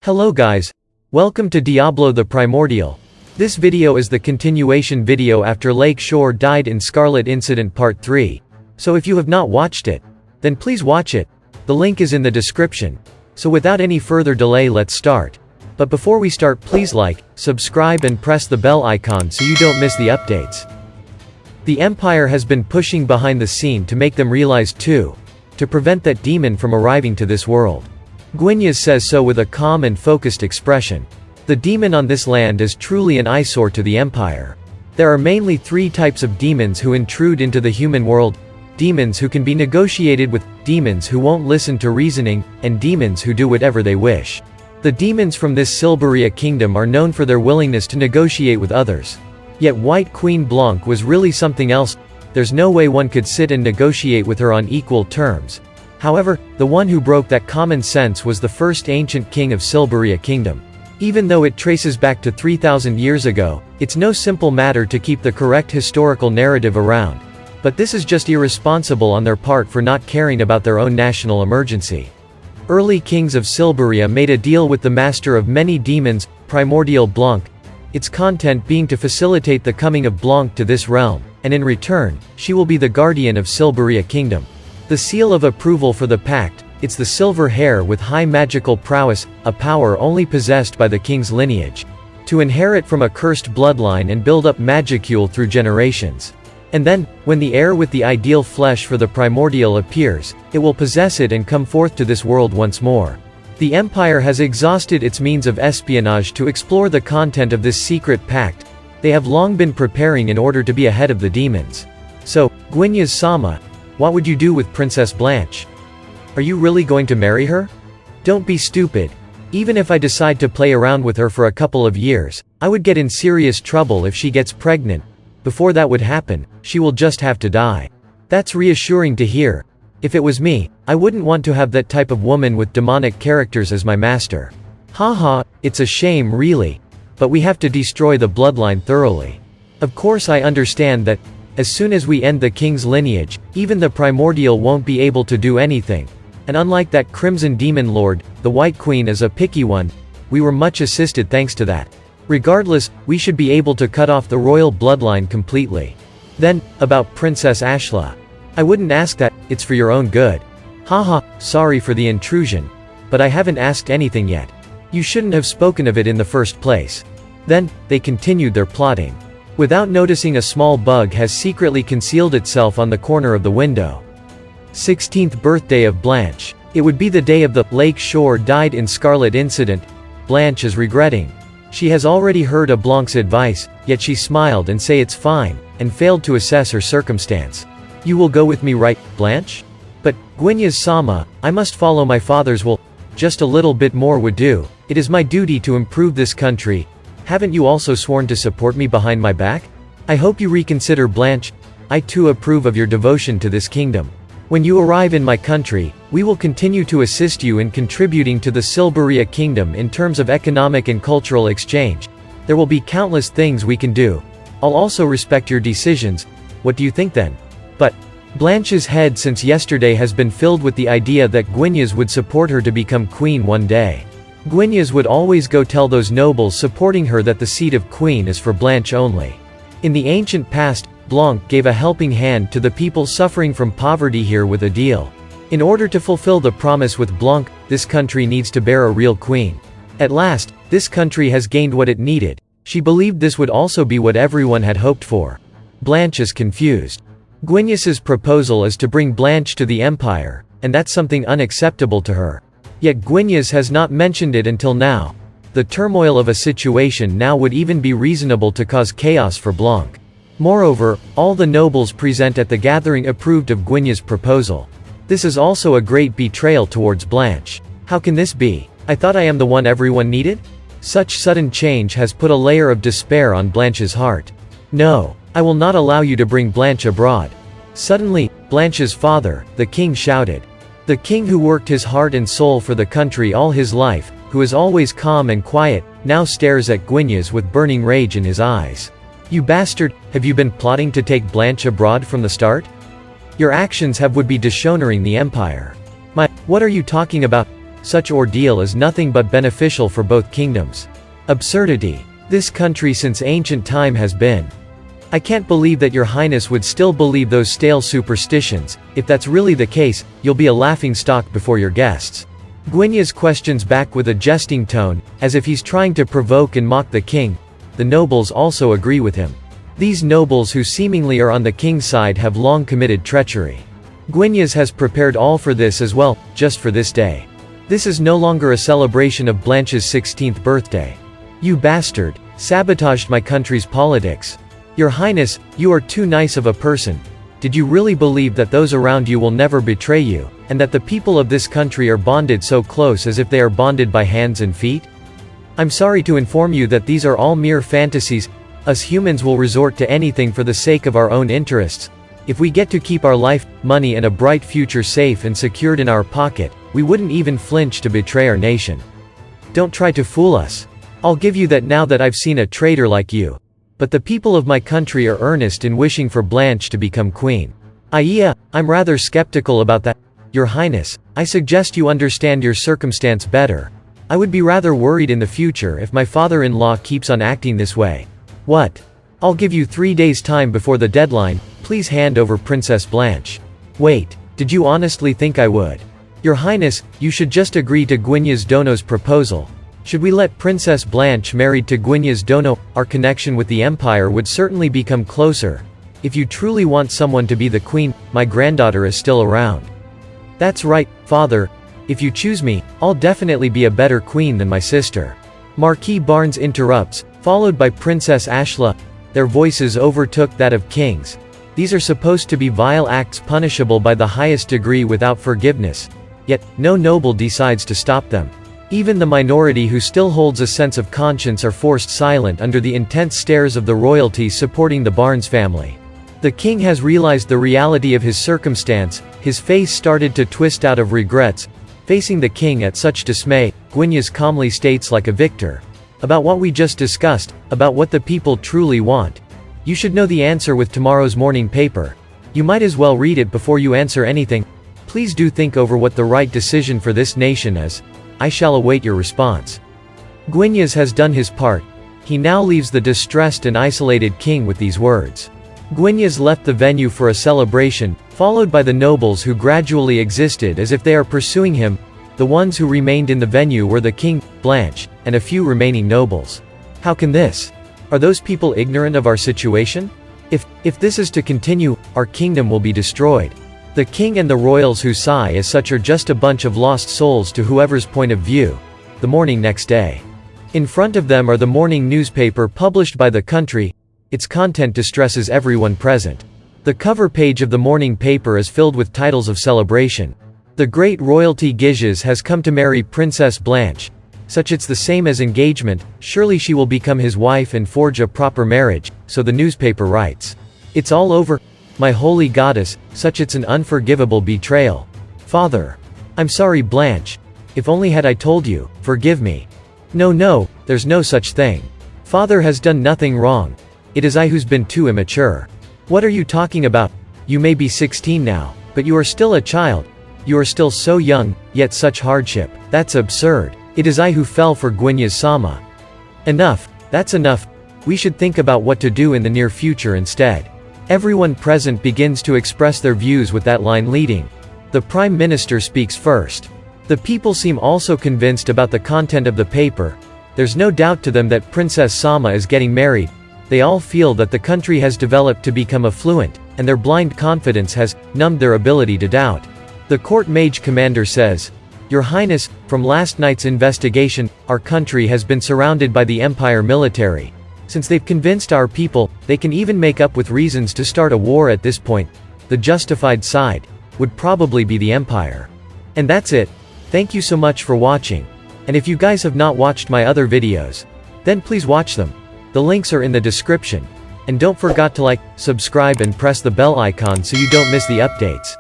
Hello guys. Welcome to Diablo the Primordial. This video is the continuation video after Lake Shore died in Scarlet Incident Part 3. So if you have not watched it, then please watch it. The link is in the description. So without any further delay, let's start. But before we start, please like, subscribe and press the bell icon so you don't miss the updates. The Empire has been pushing behind the scene to make them realize too, to prevent that demon from arriving to this world. Gwyneth says so with a calm and focused expression. The demon on this land is truly an eyesore to the Empire. There are mainly three types of demons who intrude into the human world: demons who can be negotiated with, demons who won't listen to reasoning, and demons who do whatever they wish. The demons from this Silberia kingdom are known for their willingness to negotiate with others. Yet White Queen Blanc was really something else. There's no way one could sit and negotiate with her on equal terms. However, the one who broke that common sense was the first ancient king of Silberia Kingdom. Even though it traces back to 3,000 years ago, it's no simple matter to keep the correct historical narrative around. But this is just irresponsible on their part for not caring about their own national emergency. Early kings of Silberia made a deal with the master of many demons, Primordial Blanc, its content being to facilitate the coming of Blanc to this realm, and in return, she will be the guardian of Silberia Kingdom. The seal of approval for the pact, it's the silver hair with high magical prowess, a power only possessed by the king's lineage. To inherit from a cursed bloodline and build up magicule through generations. And then, when the heir with the ideal flesh for the primordial appears, it will possess it and come forth to this world once more. The Empire has exhausted its means of espionage to explore the content of this secret pact. They have long been preparing in order to be ahead of the demons. So, Gwyneth-sama, what would you do with Princess Blanche? Are you really going to marry her? Don't be stupid. Even if I decide to play around with her for a couple of years, I would get in serious trouble if she gets pregnant. Before that would happen, she will just have to die. That's reassuring to hear. If it was me, I wouldn't want to have that type of woman with demonic characters as my master. Haha, it's a shame really. But we have to destroy the bloodline thoroughly. Of course I understand that, as soon as we end the king's lineage, even the primordial won't be able to do anything. And unlike that Crimson Demon Lord, the White Queen is a picky one. We were much assisted thanks to that. Regardless, we should be able to cut off the royal bloodline completely. Then, about Princess Ashla. I wouldn't ask that, it's for your own good. Haha, sorry for the intrusion. But I haven't asked anything yet. You shouldn't have spoken of it in the first place. Then, they continued their plotting. Without noticing, a small bug has secretly concealed itself on the corner of the window. 16th birthday of Blanche. It would be the day of the Lake Shore died in Scarlet Incident. Blanche is regretting. She has already heard of Blanc's advice, yet she smiled and say it's fine, and failed to assess her circumstance. You will go with me, right, Blanche? But, Gwyneth-sama, I must follow my father's will. Just a little bit more would do. It is my duty to improve this country. Haven't you also sworn to support me behind my back? I hope you reconsider, Blanche. I too approve of your devotion to this kingdom. When you arrive in my country, we will continue to assist you in contributing to the Silberia kingdom in terms of economic and cultural exchange. There will be countless things we can do. I'll also respect your decisions. What do you think then? But, Blanche's head since yesterday has been filled with the idea that Gwyneth would support her to become queen one day. Gwyneth would always go tell those nobles supporting her that the seat of queen is for Blanche only. In the ancient past, Blanc gave a helping hand to the people suffering from poverty here with a deal. In order to fulfill the promise with Blanc, this country needs to bear a real queen. At last, this country has gained what it needed. She believed this would also be what everyone had hoped for. Blanche is confused. Gwyneth's proposal is to bring Blanche to the Empire, and that's something unacceptable to her. Yet Gwyneth has not mentioned it until now. The turmoil of a situation now would even be reasonable to cause chaos for Blanc. Moreover, all the nobles present at the gathering approved of Gwyneth's proposal. This is also a great betrayal towards Blanche. How can this be? I thought I am the one everyone needed? Such sudden change has put a layer of despair on Blanche's heart. No, I will not allow you to bring Blanche abroad. Suddenly, Blanche's father, the king, shouted. The king, who worked his heart and soul for the country all his life, who is always calm and quiet, now stares at Gwyneth with burning rage in his eyes. You bastard, have you been plotting to take Blanche abroad from the start? Your actions would be dishonoring the Empire. What are you talking about? such ordeal is nothing but beneficial for both kingdoms. Absurdity. This country since ancient time has been. I can't believe that your highness would still believe those stale superstitions. If that's really the case, you'll be a laughingstock before your guests. Gwynya's questions back with a jesting tone, as if he's trying to provoke and mock the king. The nobles also agree with him. These nobles who seemingly are on the king's side have long committed treachery. Gwynya's has prepared all for this as well, just for this day. This is no longer a celebration of Blanche's 16th birthday. You bastard, sabotaged my country's politics. Your Highness, you are too nice of a person. Did you really believe that those around you will never betray you, and that the people of this country are bonded so close as if they are bonded by hands and feet? I'm sorry to inform you that these are all mere fantasies. Us humans will resort to anything for the sake of our own interests. If we get to keep our life, money and a bright future safe and secured in our pocket, we wouldn't even flinch to betray our nation. Don't try to fool us. I'll give you that now that I've seen a traitor like you. But the people of my country are earnest in wishing for Blanche to become queen. I'm rather skeptical about that. Your Highness, I suggest you understand your circumstance better. I would be rather worried in the future if my father-in-law keeps on acting this way. What? I'll give you 3 days' time before the deadline. Please hand over Princess Blanche. Wait, did you honestly think I would? Your Highness, you should just agree to Gwynya's Dono's proposal. Should we let Princess Blanche married to Gwynya's Dono, our connection with the Empire would certainly become closer. If you truly want someone to be the queen, my granddaughter is still around. That's right, father. If you choose me, I'll definitely be a better queen than my sister. Marquis Barnes interrupts, followed by Princess Ashla. Their voices overtook that of kings. These are supposed to be vile acts punishable by the highest degree without forgiveness. Yet, no noble decides to stop them. Even the minority who still holds a sense of conscience are forced silent under the intense stares of the royalty supporting the Barnes family. The king has realized the reality of his circumstance. His face started to twist out of regrets. Facing the king at such dismay, Gwynya's calmly states like a victor. About what we just discussed, about what the people truly want. You should know the answer with tomorrow's morning paper. You might as well read it before you answer anything. Please do think over what the right decision for this nation is. I shall await your response. Gwynya's has done his part. He now leaves the distressed and isolated king with these words. Gwynya's left the venue for a celebration, followed by the nobles who gradually existed as if they are pursuing him. The ones who remained in the venue were the king, Blanche, and a few remaining nobles. How can this? Are those people ignorant of our situation? If this is to continue, our kingdom will be destroyed. The king and the royals who sigh as such are just a bunch of lost souls to whoever's point of view. The morning next day. In front of them are the morning newspaper published by the country. Its content distresses everyone present. The cover page of the morning paper is filled with titles of celebration. The great royalty Giges has come to marry Princess Blanche. Such it's the same as engagement, surely she will become his wife and forge a proper marriage, so the newspaper writes. It's all over. My holy goddess, such it's an unforgivable betrayal. Father. I'm sorry Blanche. If only had I told you, forgive me. No, there's no such thing. Father has done nothing wrong. It is I who's been too immature. What are you talking about? You may be 16 now, but you are still a child. You are still so young, yet such hardship. That's absurd. It is I who fell for Gwynya's Sama. Enough, that's enough. We should think about what to do in the near future instead. Everyone present begins to express their views with that line leading. The Prime Minister speaks first. The people seem also convinced about the content of the paper. There's no doubt to them that Princess Sama is getting married. They all feel that the country has developed to become affluent, and their blind confidence has numbed their ability to doubt. The court mage commander says, Your Highness, from last night's investigation, our country has been surrounded by the Empire military. Since they've convinced our people, they can even make up with reasons to start a war at this point. The justified side would probably be the Empire. And that's it. Thank you so much for watching. And if you guys have not watched my other videos, then please watch them. The links are in the description. And don't forget to like, subscribe and press the bell icon so you don't miss the updates.